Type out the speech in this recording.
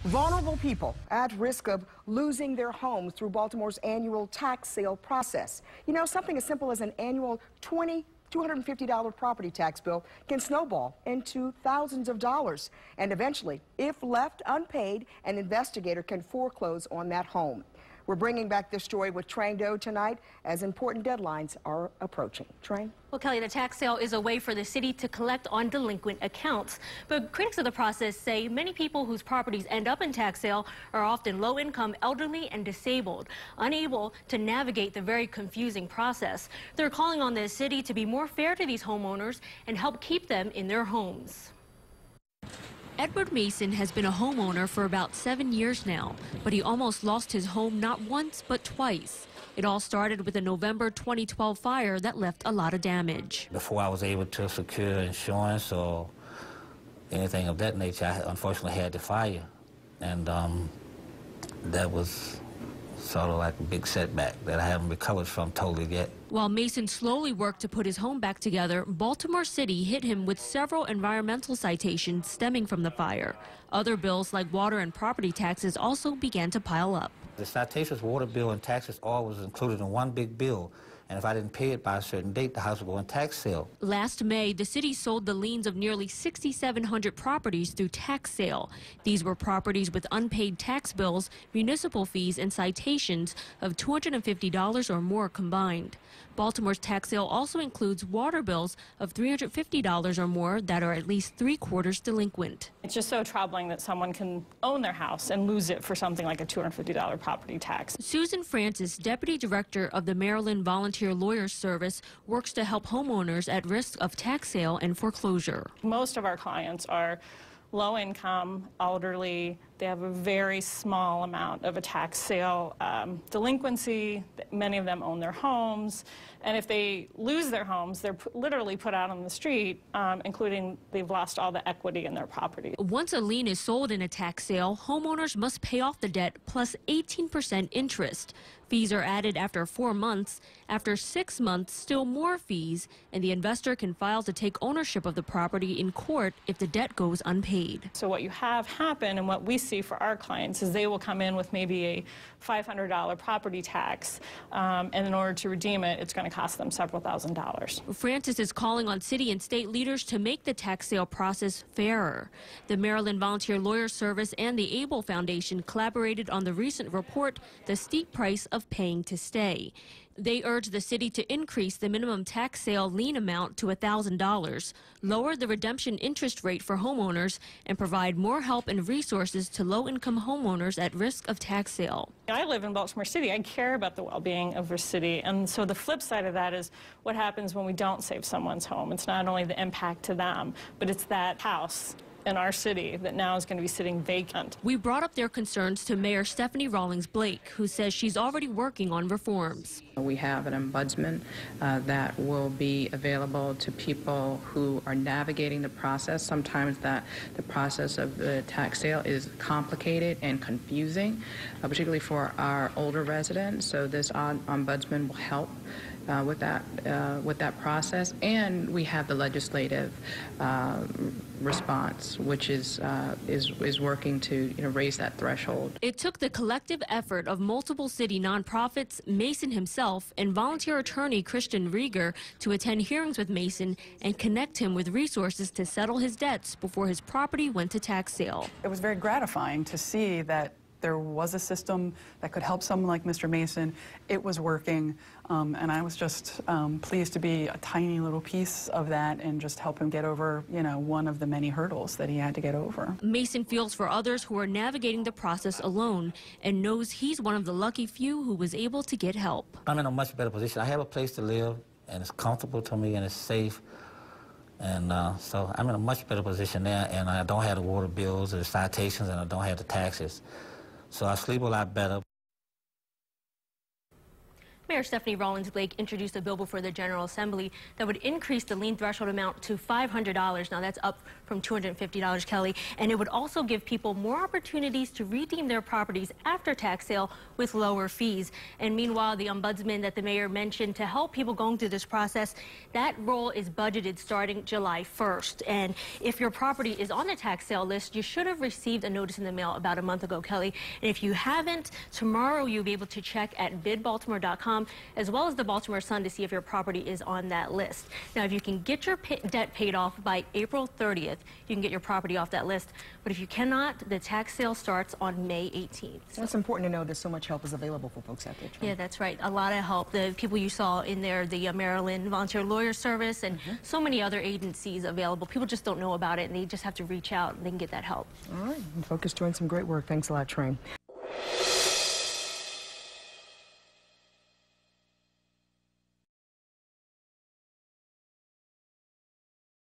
Vulnerable people at risk of losing their homes through Baltimore's annual tax sale process. You know, something as simple as an annual $250 property tax bill can snowball into thousands of dollars. And eventually, if left unpaid, an investigator can foreclose on that home. We're bringing back this story with Trang Do tonight as important deadlines are approaching. Trang? Well, Kelly, the tax sale is a way for the city to collect on delinquent accounts. But critics of the process say many people whose properties end up in tax sale are often low-income, elderly, and disabled, unable to navigate the very confusing process. They're calling on the city to be more fair to these homeowners and help keep them in their homes. Edward Mason has been a homeowner for about 7 years now, but he almost lost his home not once but twice. It all started with a November 2012 fire that left a lot of damage. Before I was able to secure insurance or anything of that nature, I unfortunately had the fire, and that was sort of like a big setback that I haven't recovered from totally yet. While Mason slowly worked to put his home back together, Baltimore City hit him with several environmental citations stemming from the fire. Other bills like water and property taxes also began to pile up. The citations, water bill, and taxes all was included in one big bill. And if I didn't pay it by a certain date, the house would go on tax sale. Last May, the city sold the liens of nearly 6,700 properties through tax sale. These were properties with unpaid tax bills, municipal fees, and citations of $250 or more combined. Baltimore's tax sale also includes water bills of $350 or more that are at least 3/4 delinquent. It's just so troubling that someone can own their house and lose it for something like a $250 property tax. Susan Francis, deputy director of the Maryland Volunteer Lawyers Service, works to help homeowners at risk of tax sale and foreclosure. Most of our clients are low income, elderly. They have a very small amount of a tax sale delinquency. Many of them own their homes. And if they lose their homes, they're literally put out on the street, including they've lost all the equity in their property. Once a lien is sold in a tax sale, homeowners must pay off the debt plus 18% interest. Fees are added after 4 months. After 6 months, still more fees, and the investor can file to take ownership of the property in court if the debt goes unpaid. So what you have happen and what we see for our clients is they will come in with maybe a $500 property tax, and in order to redeem it, it's going to cost them several $1,000s. Francis is calling on city and state leaders to make the tax sale process fairer. The Maryland Volunteer Lawyers Service and the Able Foundation collaborated on the recent report, The Steep Price of Paying to Stay. They urge the city to increase the minimum tax sale lien amount to $1,000, lower the redemption interest rate for homeowners, and provide more help and resources to low-income homeowners at risk of tax sale. I live in Baltimore City. I care about the well-being of our city, and so the flip side of that is what happens when we don't save someone's home. It's not only the impact to them, but it's that house in our city that now is going to be sitting vacant. We brought up their concerns to Mayor Stephanie Rawlings Blake, who says she's already working on reforms. We have an ombudsman that will be available to people who are navigating the process. Sometimes the process of the tax sale is complicated and confusing, particularly for our older residents. So this ombudsman will help with that process, and we have the legislative response, which is working to raise that threshold. It took the collective effort of multiple city nonprofits, Mason himself, and volunteer attorney Christian Rieger to attend hearings with Mason and connect him with resources to settle his debts before his property went to tax sale. It was very gratifying to see that there was a system that could help someone like Mr. Mason. It was working, and I was just pleased to be a tiny little piece of that and just help him get over, one of the many hurdles that he had to get over. Mason feels for others who are navigating the process alone and knows he's one of the lucky few who was able to get help. I'm in a much better position. I have a place to live, and it's comfortable to me, and it's safe. And so I'm in a much better position there, and I don't have the water bills or the citations, and I don't have the taxes. So I sleep a lot better. Mayor Stephanie Rawlins-Blake introduced a bill before the General Assembly that would increase the lien threshold amount to $500. Now, that's up from $250, Kelly. And it would also give people more opportunities to redeem their properties after tax sale with lower fees. And meanwhile, the ombudsman that the mayor mentioned to help people going through this process, that role is budgeted starting July 1st. And if your property is on the tax sale list, you should have received a notice in the mail about a month ago, Kelly. And if you haven't, tomorrow you'll be able to check at bidbaltimore.com as well as the Baltimore Sun to see if your property is on that list. Now, if you can get your debt paid off by April 30th, you can get your property off that list. But if you cannot, the tax sale starts on May 18th. So it's important to know that so much help is available for folks out there. Yeah, that's right. A lot of help. The people you saw in there, the Maryland Volunteer Lawyer Service, and so many other agencies available. People just don't know about it, and they just have to reach out and they can get that help. All right. In Focus doing some great work. Thanks a lot, Trang.